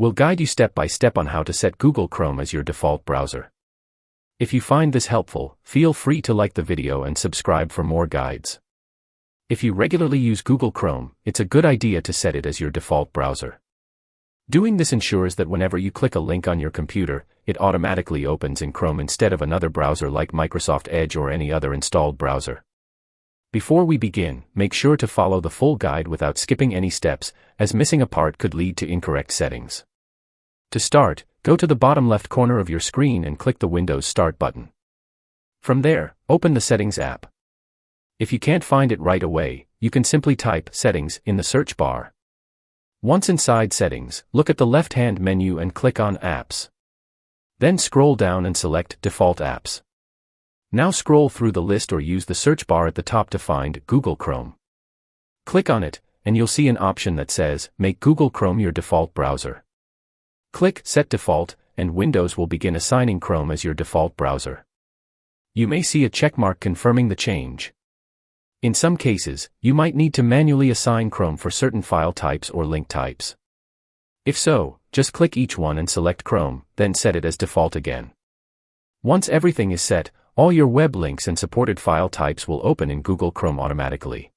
We'll guide you step by step on how to set Google Chrome as your default browser. If you find this helpful, feel free to like the video and subscribe for more guides. If you regularly use Google Chrome, it's a good idea to set it as your default browser. Doing this ensures that whenever you click a link on your computer, it automatically opens in Chrome instead of another browser like Microsoft Edge or any other installed browser. Before we begin, make sure to follow the full guide without skipping any steps, as missing a part could lead to incorrect settings. To start, go to the bottom left corner of your screen and click the Windows Start button. From there, open the Settings app. If you can't find it right away, you can simply type Settings in the search bar. Once inside Settings, look at the left-hand menu and click on Apps. Then scroll down and select Default Apps. Now scroll through the list or use the search bar at the top to find Google Chrome. Click on it, and you'll see an option that says, Make Google Chrome your default browser. Click Set Default, and Windows will begin assigning Chrome as your default browser. You may see a checkmark confirming the change. In some cases, you might need to manually assign Chrome for certain file types or link types. If so, just click each one and select Chrome, then set it as default again. Once everything is set, all your web links and supported file types will open in Google Chrome automatically.